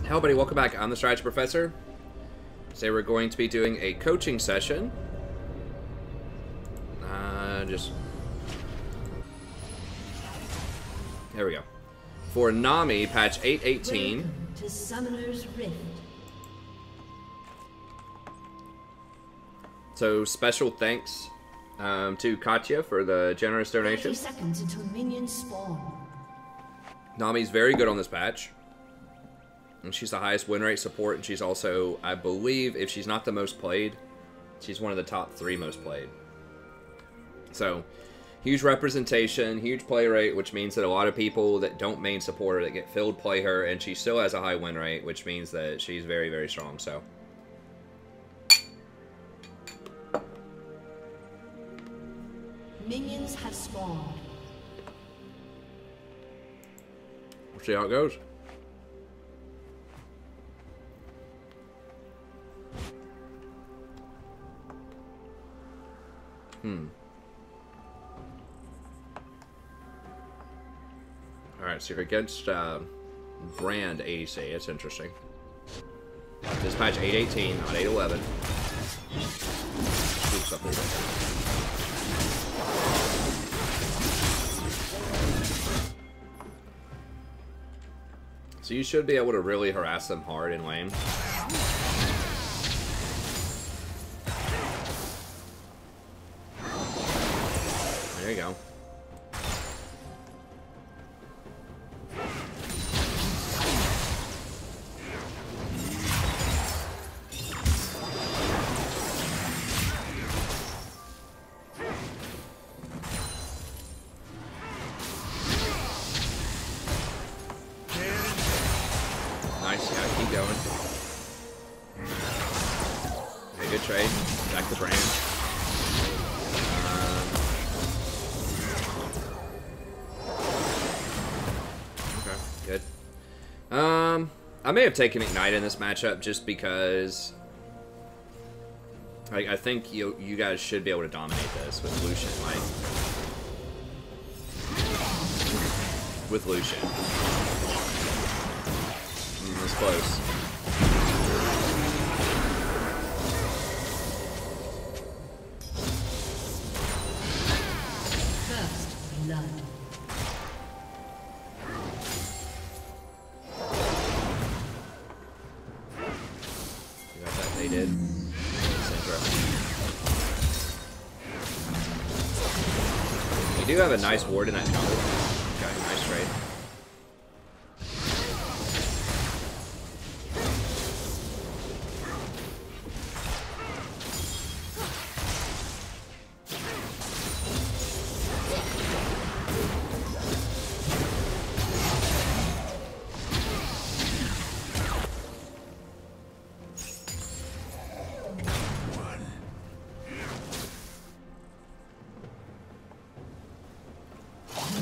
Hello, buddy. Welcome back. I'm the Strategy Professor. Today we're going to be doing a coaching session. There we go. For Nami, patch 8.18. Welcome to Summoner's Rift. So special thanks to Katya for the generous 30 donation. seconds until minions spawn. Nami's very good on this patch. And she's the highest win rate support, and she's also, I believe, if she's not the most played, she's one of the top 3 most played. So, huge representation, huge play rate, which means that a lot of people that don't main support her, that get filled, play her, and she still has a high win rate, which means that she's very, very strong. So, Minions have spawned. we'll see how it goes. Alright, so you're against Brand ADC. That's interesting. This patch 8.18, not 8.11. Oops, up a little bit. So you should be able to really harass them hard in lane. There you go. Nice, yeah, keep going. Okay, good trade. Back to Brand. Okay, good. I may have taken Ignite in this matchup just because I think you guys should be able to dominate this with Lucian, like with Lucian. It's close. First blood. You got that? They did. You do have a nice ward in that jungle. Okay, nice trade.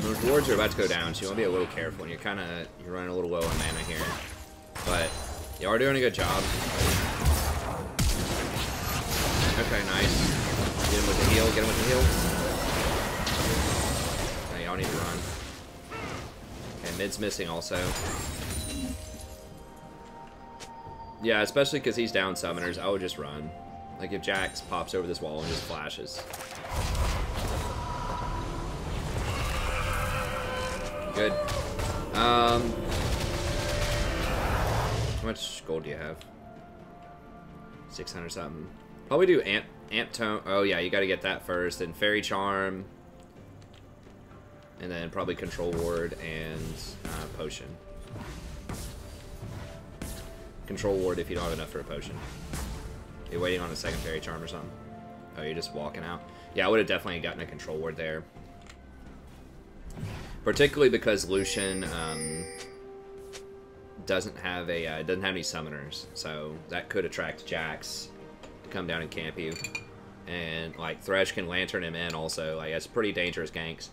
Those wards are about to go down, so you want to be a little careful, and you're running a little low on mana here. But you are doing a good job. Okay, nice. Get him with the heal, get him with the heal. Now y'all need to run. Okay, mid's missing also. Yeah, especially because he's down summoners, I would just run. Like if Jax pops over this wall and just flashes. Good. How much gold do you have? 600 something. Probably do amp tone. Oh yeah, you got to get that first. Then fairy charm, and then probably control ward and potion. Control ward if you don't have enough for a potion. You're waiting on a second fairy charm or something. Oh, you're just walking out. Yeah, I would have definitely gotten a control ward there. Particularly because Lucian doesn't have any summoners, so that could attract Jax to come down and camp you, and like Thresh can lantern him in also. Like that's pretty dangerous ganks.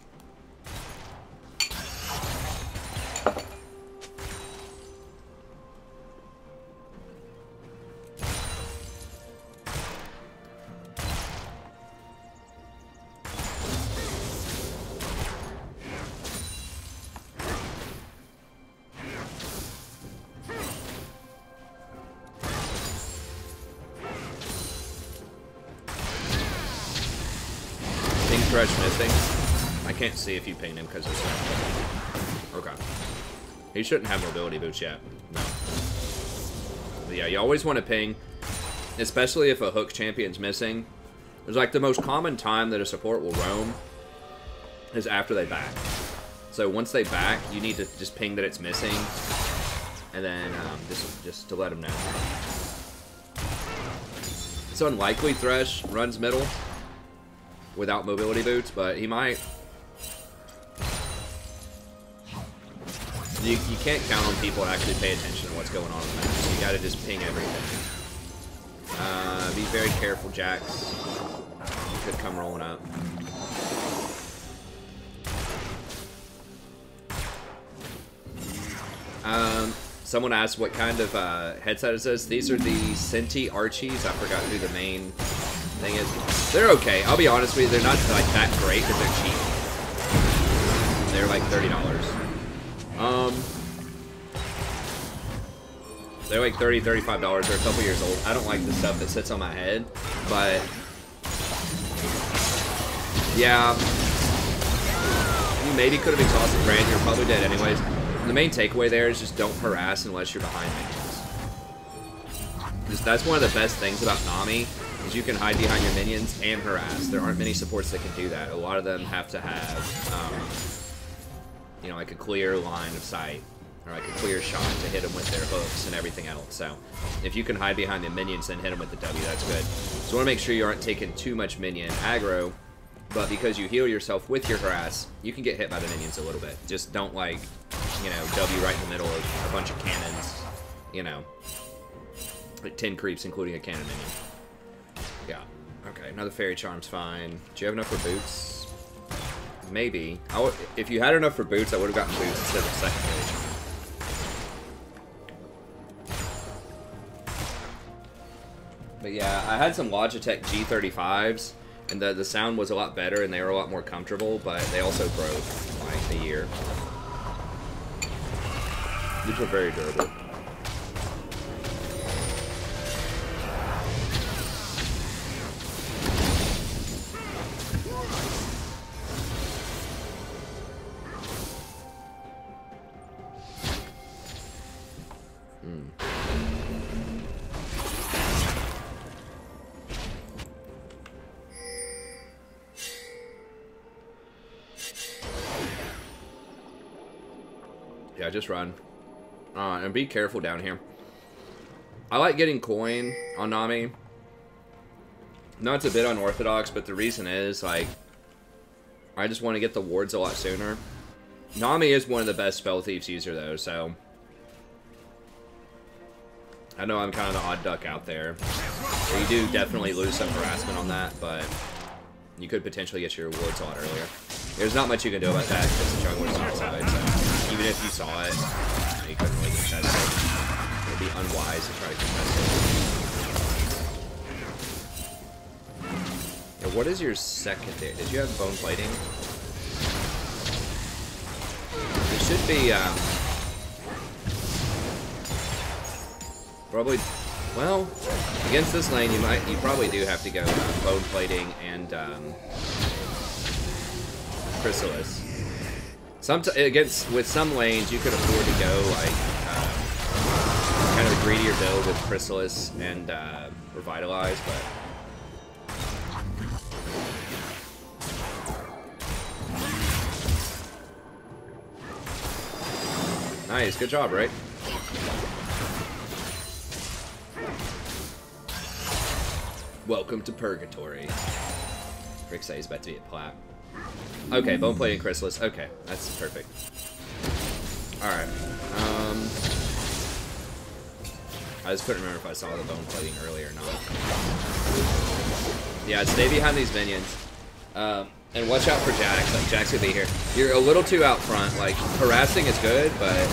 Thresh missing? I can't see if you pinged him because there's okay. He shouldn't have mobility boots yet. No. But yeah, you always want to ping, especially if a hook champion's missing. It's like the most common time that a support will roam is after they back. So once they back, you need to just ping that it's missing, and then just to let them know. It's unlikely Thresh runs middle without mobility boots, but he might. You can't count on people to actually pay attention to what's going on in the match. You gotta just ping everything. Be very careful, Jax. He could come rolling up. Someone asked what kind of headset is this. These are the Senti Archies. I forgot who the main thing is. They're okay. I'll be honest with you. They're not like that great because they're cheap. They're like $30. They're like $30, $35. They're a couple years old. I don't like the stuff that sits on my head, but yeah, you maybe could have exhausted Brand. You're probably dead anyways. The main takeaway there is just don't harass unless you're behind minions. That's one of the best things about Nami, is you can hide behind your minions and harass. There aren't many supports that can do that. A lot of them have to have, you know, like a clear line of sight, or like a clear shot to hit them with their hooks and everything else. So if you can hide behind the minions and hit them with the W, that's good. So you want to make sure you aren't taking too much minion aggro, but because you heal yourself with your harass, you can get hit by the minions a little bit. Just don't, like, you know, W right in the middle of a bunch of cannons, you know, like 10 creeps, including a cannon minion. Yeah. Okay, another fairy charm's fine. Do you have enough for boots? Maybe. If you had enough for boots, I would have gotten boots instead of second fairy charm. But yeah, I had some Logitech G35s, and the sound was a lot better, and they were a lot more comfortable, but they also broke, like, a year. These are very durable. Yeah, just run. And be careful down here. I like getting coin on Nami. No, it's a bit unorthodox, but the reason is, like, I just want to get the wards a lot sooner. Nami is one of the best Spell Thieves user, though, so I know I'm kind of the odd duck out there. So you do definitely lose some harassment on that, but you could potentially get your rewards a lot earlier. There's not much you can do about that because the jungler's outside, so even if you saw it, you couldn't really contest it. It would be unwise to try to contest it. Yeah, what is your secondary? Did you have bone plating? It should be, probably, well, against this lane, you probably do have to go bone plating and Chrysalis. With some lanes, you could afford to go like kind of a greedier build with Chrysalis and Revitalize, but nice, good job, right? Welcome to Purgatory. Rick says he's about to be at Plat. Okay, bone plating Chrysalis. Okay, that's perfect. Alright. I just couldn't remember if I saw the bone plating earlier or not. Yeah, stay behind these minions. And watch out for Jax. Like, Jax could be here. You're a little too out front. Like, harassing is good, but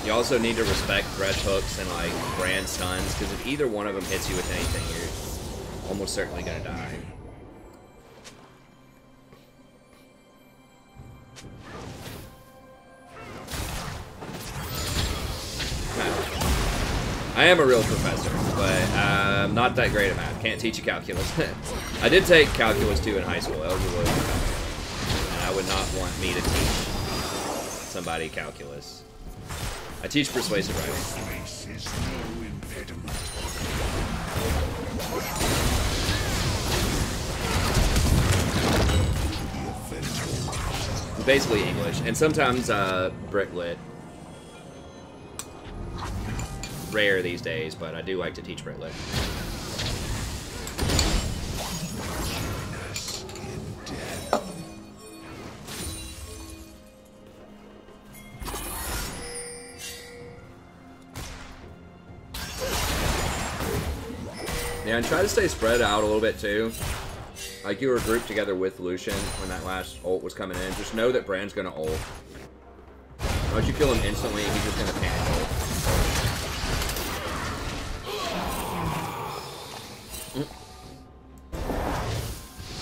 you also need to respect Thresh hooks and, like, brand stuns, because if either one of them hits you with anything, you're almost certainly gonna die. I I am a real professor, but I'm not that great at math. Can't teach you calculus. I did take calculus 2 in high school. That was a really good class. And I would not want me to teach somebody calculus. I teach persuasive writing. Basically English, and sometimes Brit Lit. Rare these days, but I do like to teach Brit Lit. Yeah, and try to stay spread out a little bit too. Like you were grouped together with Lucian when that last ult was coming in. Just know that Brand's gonna ult. Once you kill him instantly, he's just gonna panic ult.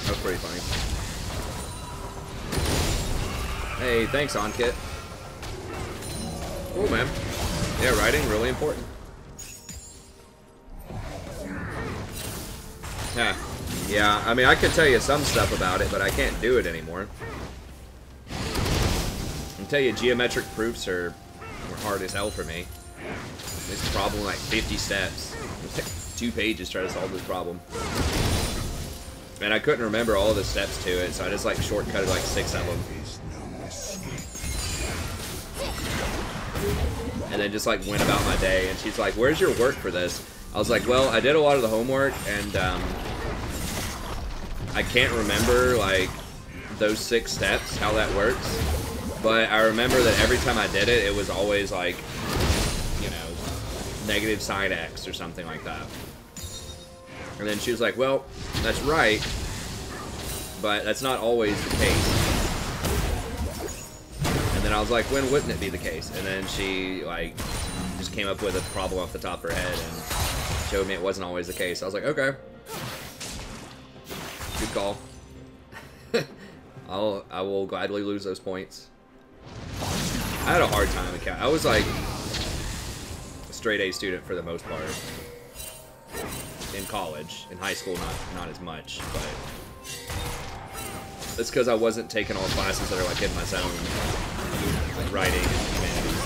That was pretty funny. Hey, thanks, Onkit. Cool, man. Yeah, writing, really important. Yeah, I mean, I could tell you some stuff about it, but I can't do it anymore. I can tell you geometric proofs were hard as hell for me. This problem like 50 steps. It took 2 pages trying to solve this problem. And I couldn't remember all the steps to it, so I just like shortcutted like 6 of them. And then just like went about my day, and she's like, "Where's your work for this?" I was like, "Well, I did a lot of the homework, and I can't remember like those 6 steps, how that works, but I remember that every time I did it, it was always like, you know, negative sine x or something like that." And then she was like, "Well, that's right, but that's not always the case." And then I was like, "When wouldn't it be the case?" And then she like just came up with a problem off the top of her head and showed me it wasn't always the case. I was like, "Okay. Good call." I will gladly lose those points. I had a hard time with I was like a straight A student for the most part. In college. In high school, not as much, but it's because I wasn't taking all classes that are like in my zone. Like writing and humanities.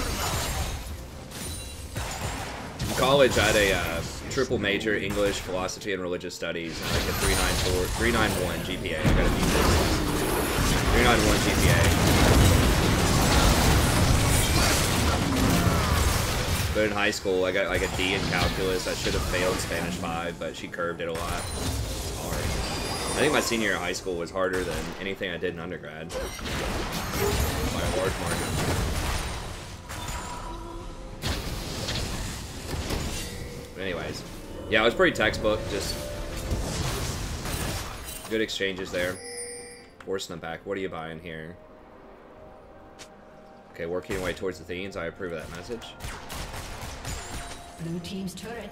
In college, I had a triple major, English, philosophy, and religious studies, and like a 391 GPA. I gotta beat this. 391 GPA. But in high school, I got like a D in calculus. I should have failed Spanish 5, but she curved it a lot. It's hard. I think my senior year of high school was harder than anything I did in undergrad. By a large margin. But anyways. Yeah, it was pretty textbook, just good exchanges there. Forcing them back. What are you buying here? Okay, working your way towards the Theans. I approve of that message. Blue team's turret.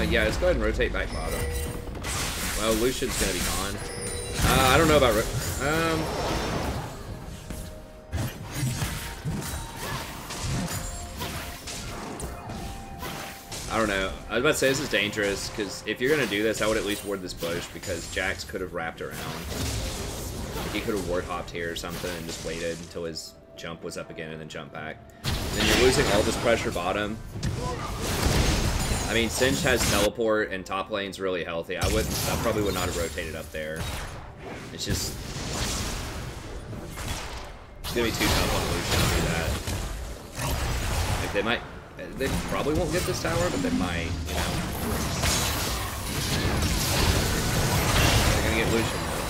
Yeah, let's go ahead and rotate back bottom. Well, Lucian's gonna be gone. I don't know about I don't know. I was about to say this is dangerous, because if you're going to do this, I would at least ward this bush, because Jax could have wrapped around. He could have ward hopped here or something and just waited until his jump was up again and then jump back. And then you're losing all this pressure bottom. I mean, Singe has teleport and top lane's really healthy. I probably would not have rotated up there. It's just... It's going to be too tough on Lucian to do that. Like, they might... They probably won't get this tower, but they might, you know. They're gonna get Lucian though.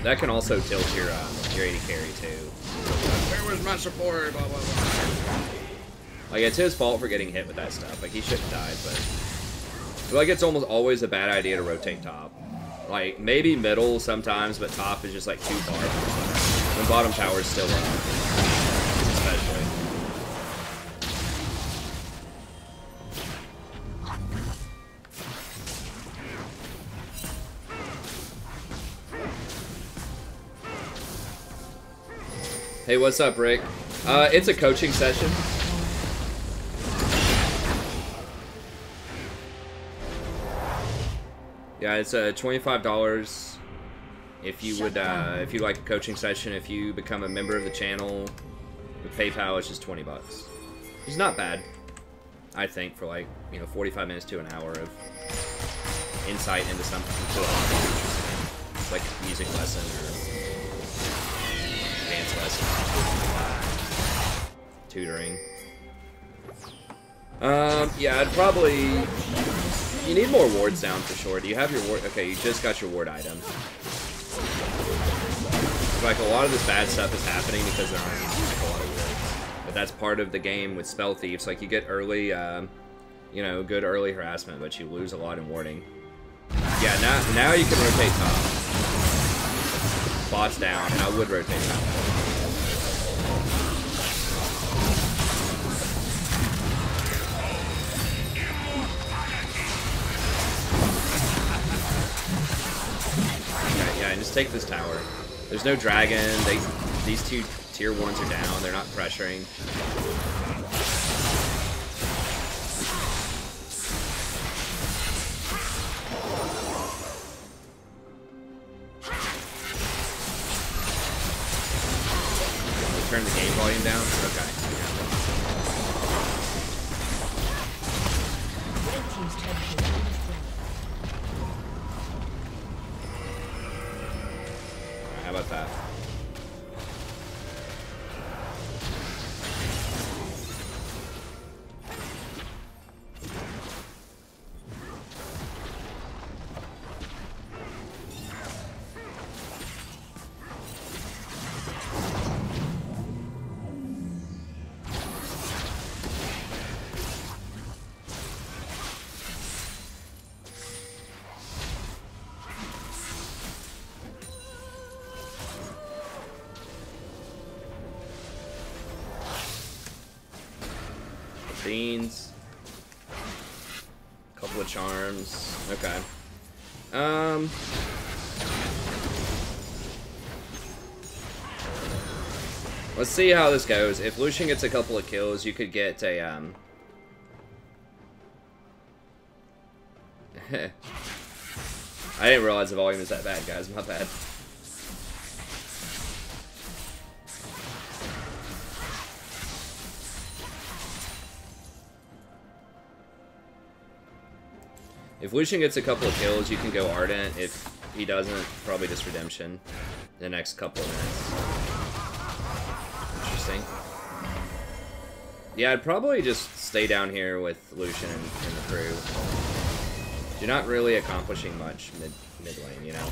That can also tilt your AD carry too. Where was my support? Blah blah blah. Like, it's his fault for getting hit with that stuff. Like, he shouldn't have died, but I feel like it's almost always a bad idea to rotate top. Like, maybe middle sometimes, but top is just like too far from bottom. When bottom tower is still up. Especially. Hey, what's up, Rick? It's a coaching session. Yeah, it's $25 if you would if you like a coaching session. If you become a member of the channel with PayPal, it's just $20. It's not bad, I think, for like 45 minutes to an hour of insight into something cool, like music lesson or dance lesson, tutoring. Yeah, I'd probably. You need more wards down for sure. Do you have your ward? Okay, you just got your ward item. Like, a lot of this bad stuff is happening because there aren't like, a lot of wards. But that's part of the game with spell thieves. Like, you get early, good early harassment, but you lose a lot in warding. Yeah, now you can rotate top. Bots down, and I would rotate top. Yeah, and just take this tower. There's no dragon. These two tier 1s are down. They're not pressuring. Turn the game volume down? Okay. How about that? Beans. Couple of charms. Okay. Let's see how this goes. If Lucian gets a couple of kills, you could get a, I didn't realize the volume is that bad, guys. My bad. If Lucian gets a couple of kills, you can go Ardent. If he doesn't, probably just Redemption in the next couple of minutes. Interesting. Yeah, I'd probably just stay down here with Lucian and the crew. You're not really accomplishing much mid lane, you know?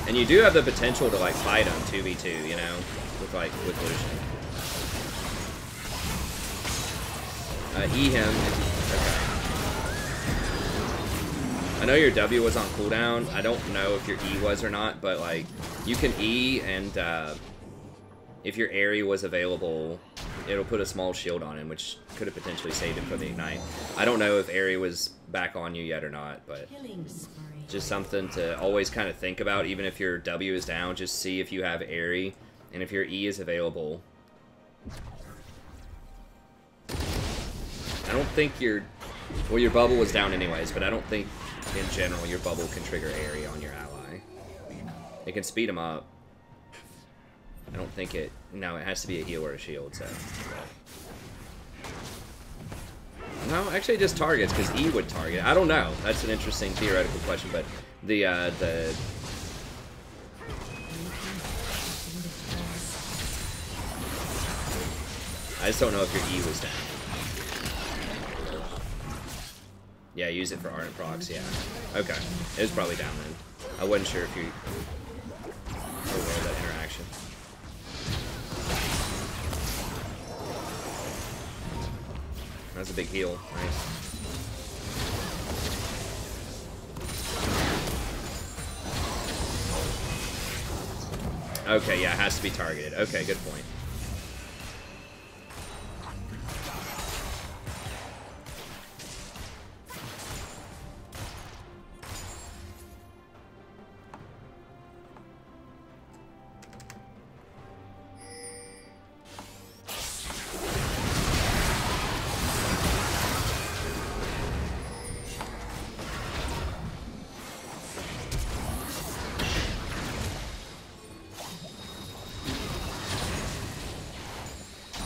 And you do have the potential to, like, fight him 2v2, you know? With Lucian. E him. Okay. I know your W was on cooldown. I don't know if your E was or not, but like you can E and if your Aerie was available, it'll put a small shield on him, which could have potentially saved him from the Ignite. I don't know if Aerie was back on you yet or not, but just something to always kind of think about. Even if your W is down, just see if you have Aerie and if your E is available. I don't think your bubble was down anyways, but I don't think in general your bubble can trigger Aerie on your ally. It can speed him up. I don't think it, no, it has to be a heal or a shield, so. No, actually it just targets, because E would target. I don't know. That's an interesting theoretical question, but the I just don't know if your E was down. Yeah, use it for Ardent procs, yeah. Okay. It was probably down then. I wasn't sure if you were aware of that interaction. That's a big heal. Nice. Okay, yeah, it has to be targeted. Okay, good point.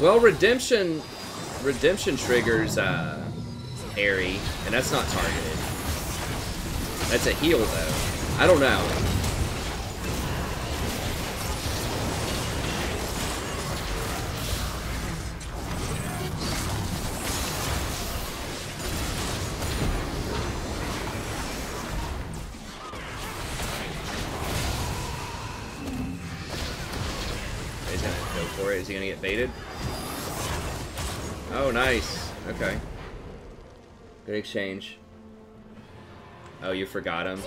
Well, redemption triggers Harry, and that's not targeted. That's a heal though. I don't know. He's gonna go for it. Is he gonna get baited? Oh, nice. Okay. Good exchange. Oh, you forgot him?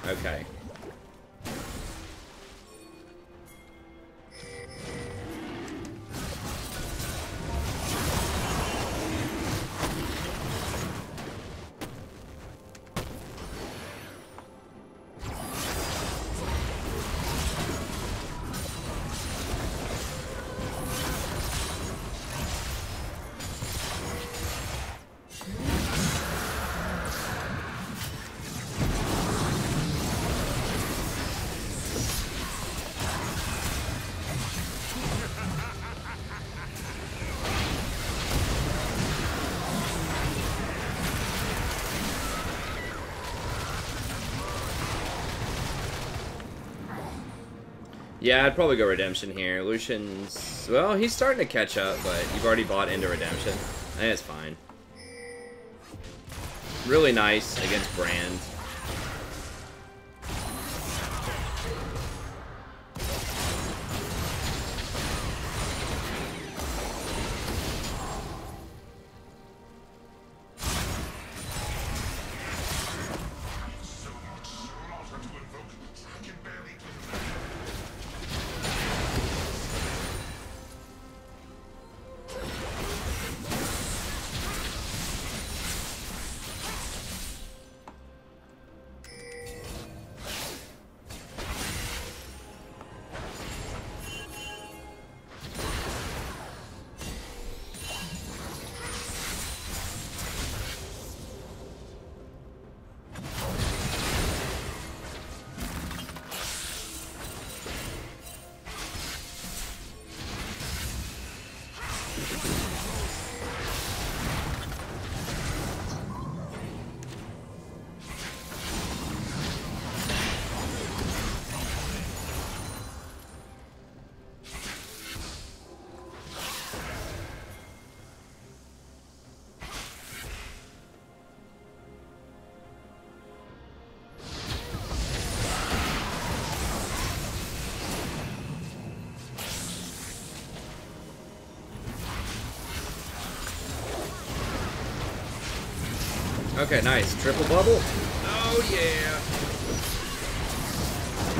Okay. Yeah, I'd probably go Redemption here. Lucian's... Well, he's starting to catch up, but you've already bought into Redemption. I think it's fine. Really nice against Brand. Okay, nice. Triple bubble? Oh, yeah.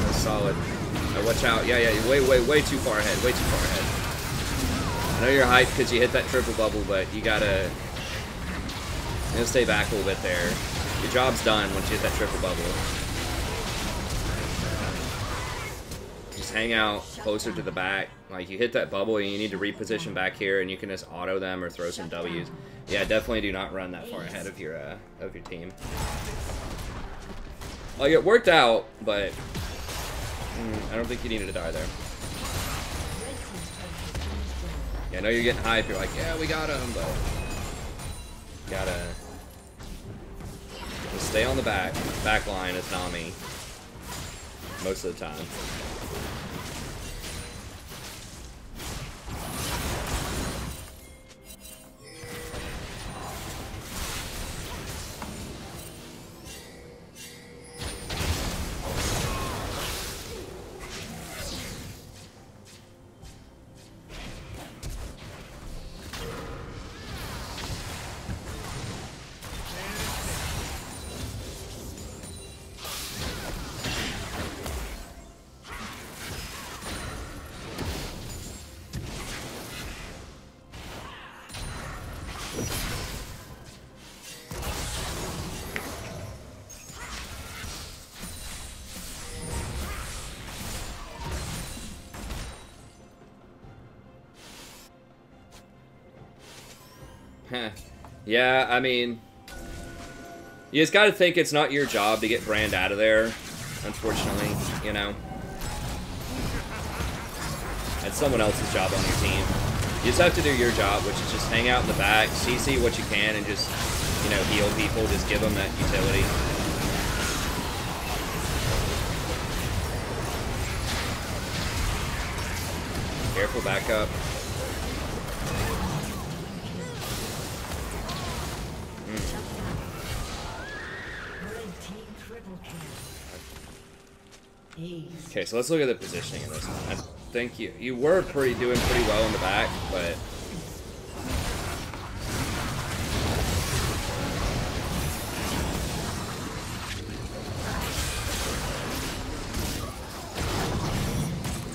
That's solid. Oh, watch out. Yeah, yeah, way too far ahead. Way too far ahead. I know you're hyped because you hit that triple bubble, but you gotta stay back a little bit there. Your job's done once you hit that triple bubble. Just hang out closer to the back. Like, you hit that bubble and you need to reposition back here, and you can just auto them or throw some W's. Yeah, definitely do not run that far ahead of your team. Like, it worked out, but I don't think you needed to die there. Yeah, I know you're getting hyped. You're like, yeah, we got him, but you gotta just stay on the back line as Nami most of the time. Yeah, I mean, you just gotta think it's not your job to get Brand out of there, unfortunately, you know. It's someone else's job on your team. You just have to do your job, which is just hang out in the back, CC what you can, and just, you know, heal people. Just give them that utility. Careful backup. Okay, so let's look at the positioning of this one. I think you were doing pretty well in the back, but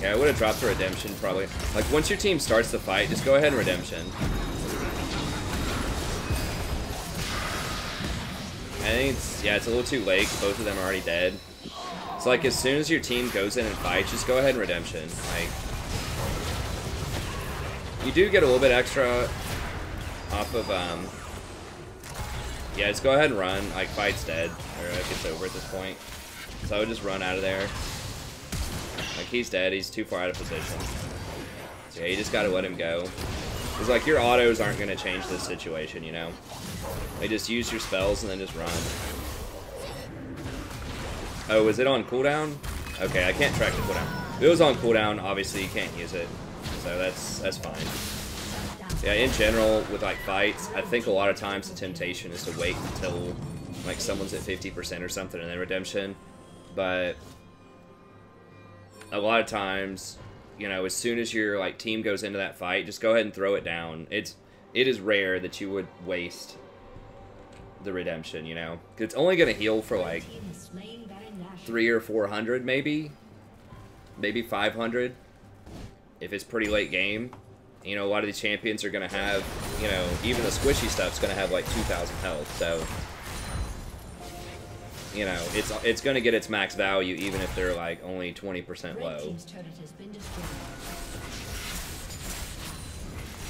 yeah, I would have dropped a redemption probably. Like once your team starts the fight, just go ahead and redemption. I think it's a little too late. Both of them are already dead. So like as soon as your team goes in and fights, just go ahead and redemption. Like you do get a little bit extra off of yeah, just go ahead and run. Like fight's dead, or like it's over at this point. So I would just run out of there. Like he's dead, he's too far out of position. So yeah, you just gotta let him go. Cause like your autos aren't gonna change this situation, you know. They just use your spells and then just run. Oh, is it on cooldown? Okay, I can't track the cooldown. If it was on cooldown, obviously you can't use it. So that's fine. Yeah, in general, with like fights, I think a lot of times the temptation is to wait until like someone's at 50% or something and then redemption. But a lot of times, you know, as soon as your like team goes into that fight, just go ahead and throw it down. It is rare that you would waste the redemption, you know. It's only gonna heal for like 300 or 400, maybe 500 if it's pretty late game. You know, a lot of these champions are gonna have, you know, even the squishy stuff's gonna have like 2,000 health. So, you know, it's gonna get its max value even if they're like only 20% low.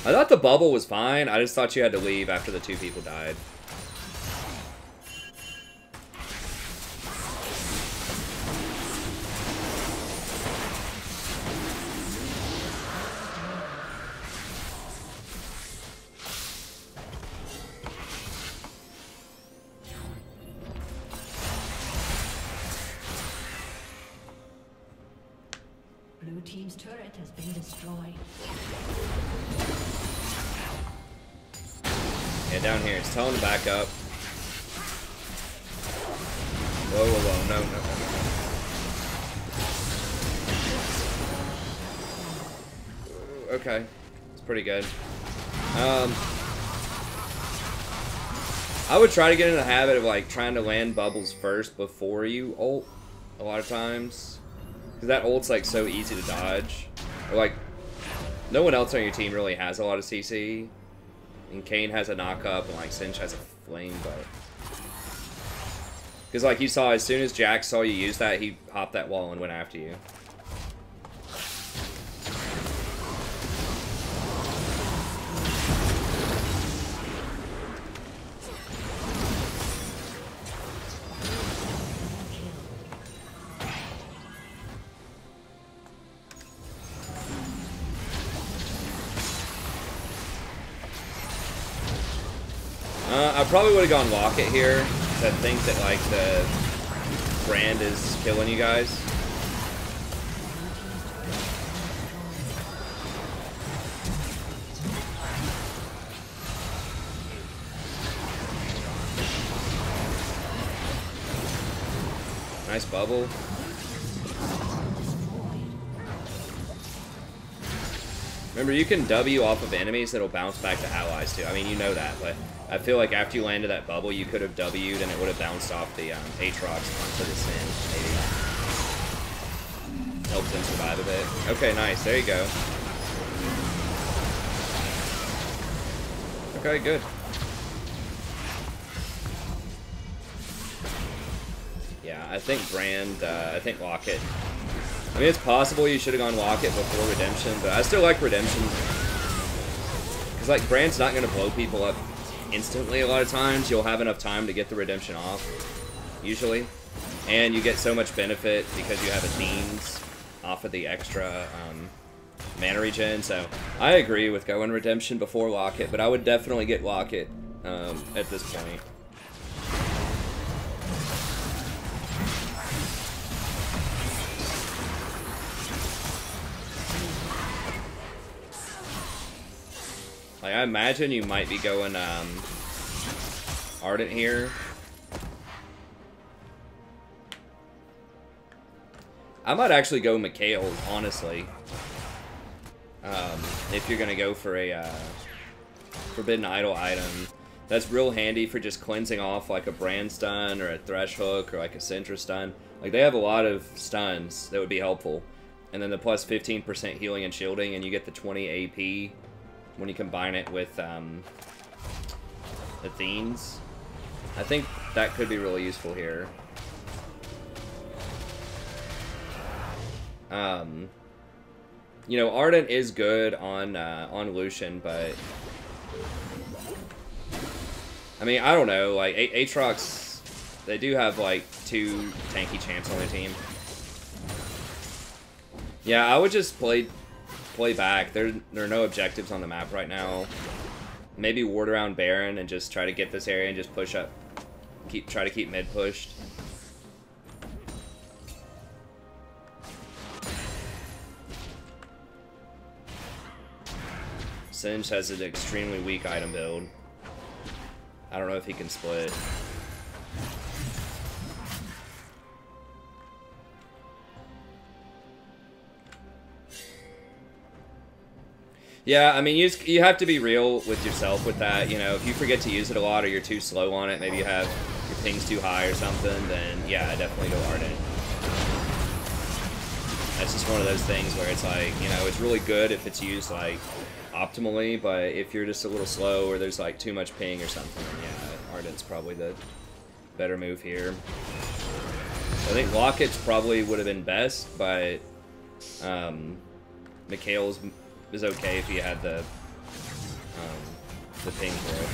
I thought the bubble was fine. I just thought you had to leave after the 2 people died. Blue team's turret has been destroyed. Yeah, down here. It's telling to back up. Whoa, whoa, whoa. No, no, no. Okay. It's pretty good. I would try to get in the habit of, like, trying to land bubbles first before you ult a lot of times. Because that ult's, like, so easy to dodge. Or, like, no one else on your team really has a lot of CC. And Kane has a knock-up, and, like, Cinch has a fling, but... Because, like, you saw, as soon as Jack saw you use that, he hopped that wall and went after you. I probably would have gone Locket here, because I think that, like, the brand is killing you guys. Nice bubble. Remember, you can W off of enemies that'll bounce back to allies, too. I mean, you know that, but I feel like after you landed that bubble, you could have W'd and it would have bounced off the Aatrox onto the Sin, maybe. Helped him survive a bit. Okay, nice. There you go. Okay, good. Yeah, I think Brand, I think Locket. I mean, it's possible you should have gone Locket before Redemption, but I still like Redemption. Because, like, Brand's not going to blow people up instantly a lot of times. You'll have enough time to get the Redemption off, usually. And you get so much benefit because you have a Dean's off of the extra mana regen. So I agree with going Redemption before Locket, but I would definitely get Locket at this point. Like, I imagine you might be going Ardent here. I might actually go Mikhail, honestly. If you're gonna go for a Forbidden Idol item. That's real handy for just cleansing off like a Brand stun or a Thresh hook or like a Syndra stun. Like, they have a lot of stuns that would be helpful. And then the plus 15% healing and shielding, and you get the 20 AP when you combine it with Athene's. I think that could be really useful here. You know, Ardent is good on Lucian, but I mean, I don't know. Like, Aatrox, they do have like 2 tanky champs on their team. Yeah, I would just play back. There are no objectives on the map right now. Maybe ward around Baron and just try to get this area and just push up. Try to keep mid pushed. Singe has an extremely weak item build. I don't know if he can split. Yeah, I mean, you have to be real with yourself with that. You know, if you forget to use it a lot or you're too slow on it, maybe you have your ping's too high or something, then yeah, definitely go Ardent. That's just one of those things where it's like, you know, it's really good if it's used like optimally, but if you're just a little slow or there's like too much ping or something, then yeah, Ardent's probably the better move here. I think Locket's probably would have been best, but Mikhail's is okay if you had the ping for it.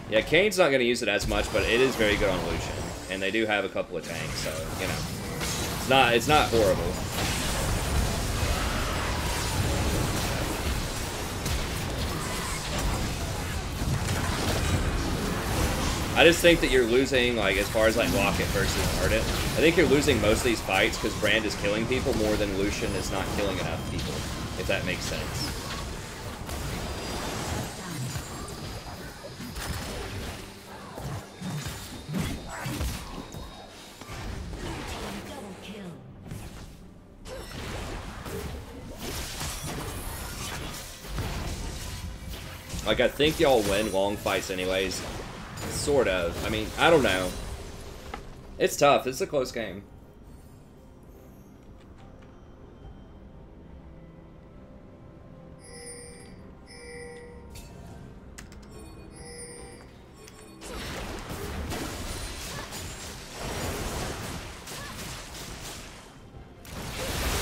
Yeah, Kane's not going to use it as much, but it is very good on Lucian, and they do have a couple of tanks, so you know, it's not horrible. I just think that you're losing, like, as far as, like, Locket versus Ardent. I think you're losing most of these fights because Brand is killing people more than Lucian is not killing enough people, if that makes sense. Like, I think y'all win long fights anyways. Sort of. I mean, I don't know. It's tough. It's a close game.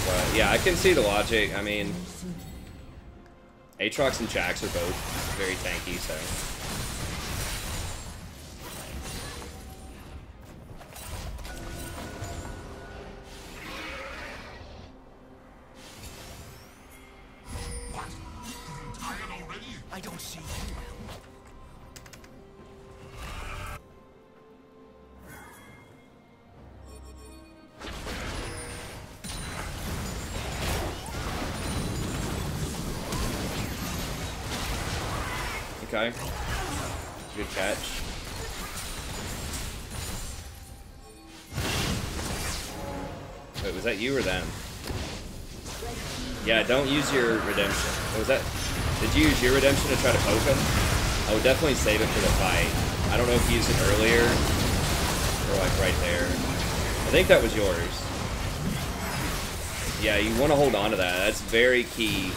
But, yeah, I can see the logic. I mean, Aatrox and Jax are both very tanky, so... I don't see you. Okay. Good catch. Wait, was that you or them? Yeah, don't use your redemption. Was that... Did you use your redemption to try to poke him? I would definitely save it for the fight. I don't know if you used it earlier or like right there. I think that was yours. Yeah, you want to hold on to that. That's very key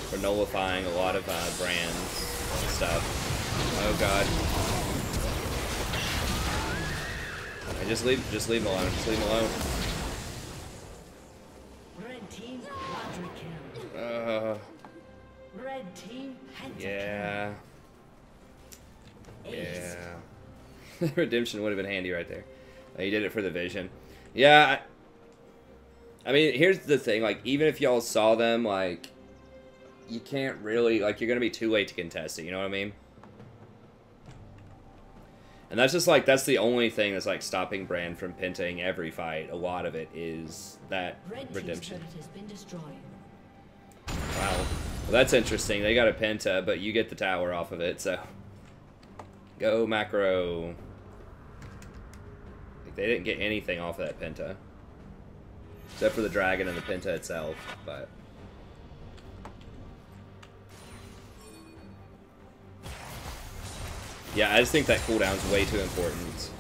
for nullifying a lot of brands and stuff. Oh god. Hey, just leave him alone. Just leave him alone. Red team quadra kill. Red team pentakill. Yeah. Yeah. Redemption would have been handy right there. He did it for the vision. Yeah, I mean, here's the thing, like, even if y'all saw them, like, you can't really, like, you're gonna be too late to contest it, you know what I mean? And that's just, like, that's the only thing that's, like, stopping Brand from pinting every fight. A lot of it is that redemption. Has been destroyed. Wow. Well, that's interesting. They got a penta, but you get the tower off of it, so... Go, Macro. Like, they didn't get anything off of that penta. Except for the dragon and the penta itself, but... Yeah, I just think that cooldown's way too important.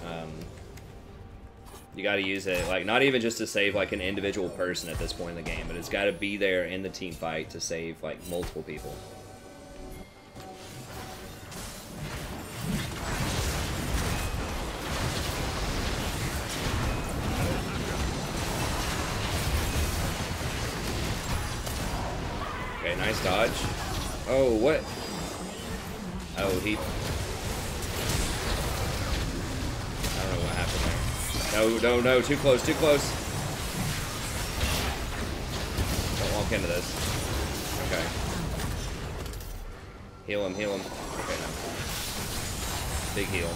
You gotta use it, like, not even just to save, like, an individual person at this point in the game, but it's gotta be there in the team fight to save, like, multiple people. Okay, nice dodge. Oh, what? Oh, he... I don't know what happened there. No, too close, too close. Don't walk into this. Okay. Heal him, heal him. Okay, no. Big heal.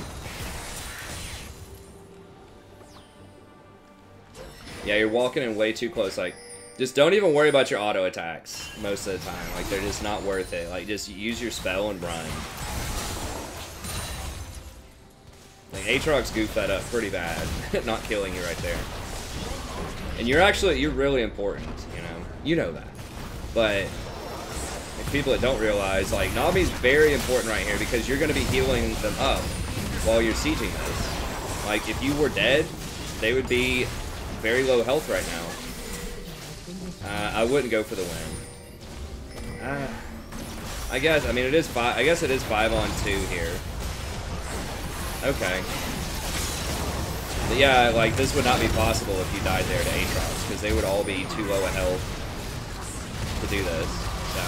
Yeah, you're walking in way too close, like, just don't even worry about your auto attacks most of the time. Like, they're just not worth it. Like, just use your spell and run. Like, Aatrox goofed that up pretty bad, not killing you right there. And you're really important, you know? You know that. But, like, people that don't realize, like, Nami's very important right here because you're going to be healing them up while you're sieging this. Like, if you were dead, they would be very low health right now. I wouldn't go for the win. I guess, I mean, it is 5, I guess it is 5 on 2 here. Okay. But yeah, like, this would not be possible if you died there to Aatrox, because they would all be too low a health to do this, so.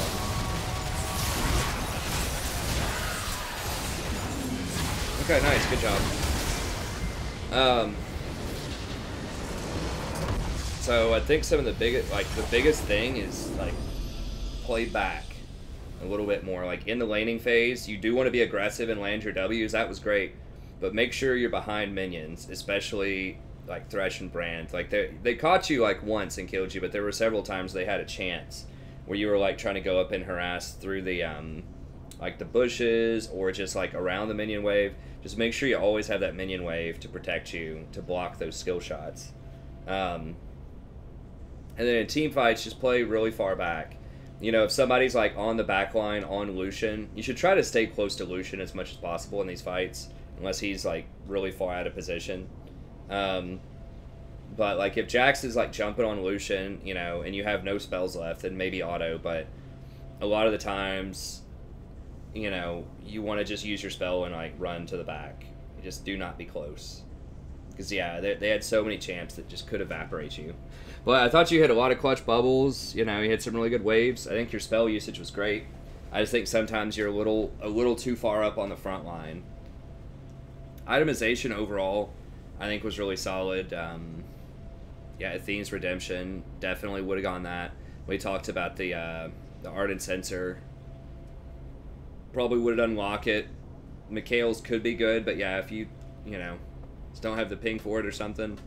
Okay, nice, good job. So I think some of the biggest thing is, like, play back a little bit more. Like, in the laning phase, you do want to be aggressive and land your W's, that was great. But make sure you're behind minions, especially like Thresh and Brand. Like they caught you like once and killed you, but there were several times they had a chance where you were like trying to go up and harass through the like the bushes or just like around the minion wave. Just make sure you always have that minion wave to protect you, to block those skill shots. And then in team fights, just play really far back. You know, if somebody's like on the back line on Lucian, you should try to stay close to Lucian as much as possible in these fights. Unless he's, like, really far out of position. But, like, if Jax is, like, jumping on Lucian, you know, and you have no spells left, then maybe auto. But a lot of the times, you know, you want to just use your spell and, like, run to the back. You just do not be close. Because, yeah, they had so many champs that just could evaporate you. But I thought you hit a lot of clutch bubbles. You know, you hit some really good waves. I think your spell usage was great. I just think sometimes you're a little too far up on the front line. Itemization overall, I think, was really solid. Yeah, Athene's Redemption, definitely would have gone that. We talked about the Ardent Sensor. Probably would have done Locket. Mikhail's could be good, but yeah, if you know, just don't have the ping for it or something.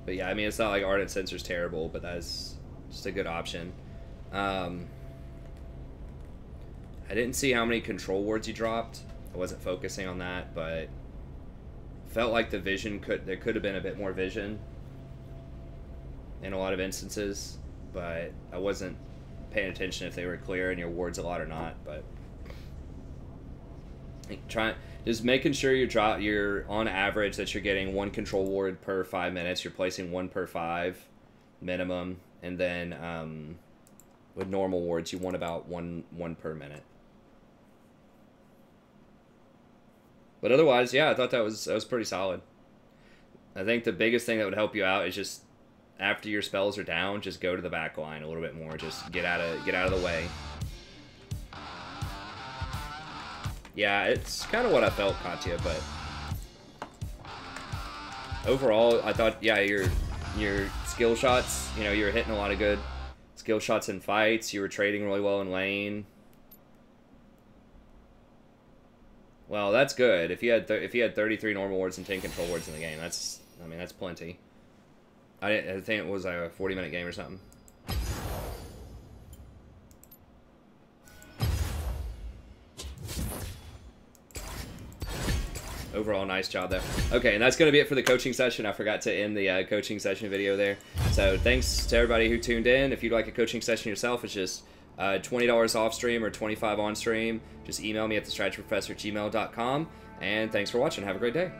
But yeah, I mean, it's not like Ardent Sensor's terrible, but that's just a good option. I didn't see how many control wards you dropped. I wasn't focusing on that, but felt like the vision there could have been a bit more vision in a lot of instances, but I wasn't paying attention if they were clear in your wards a lot or not. But just making sure you're on average that you're getting 1 control ward per 5 minutes. You're placing 1 per 5 minimum, and then with normal wards you want about one per minute. But otherwise, yeah, I thought that was pretty solid. I think the biggest thing that would help you out is just after your spells are down, just go to the back line a little bit more. Just get out of the way. Yeah, it's kind of what I felt, Katya, but overall, I thought, yeah, your skill shots. You know, you were hitting a lot of good skill shots in fights. You were trading really well in lane. Well, that's good. If you had 33 normal wards and 10 control wards in the game, that's plenty. I think it was like a 40-minute game or something. Overall, nice job there. Okay, and that's going to be it for the coaching session. I forgot to end the coaching session video there. So thanks to everybody who tuned in. If you'd like a coaching session yourself, it's just $20 off stream or $25 on stream. Just email me at thestrategyprofessor@gmail.com. And thanks for watching. Have a great day.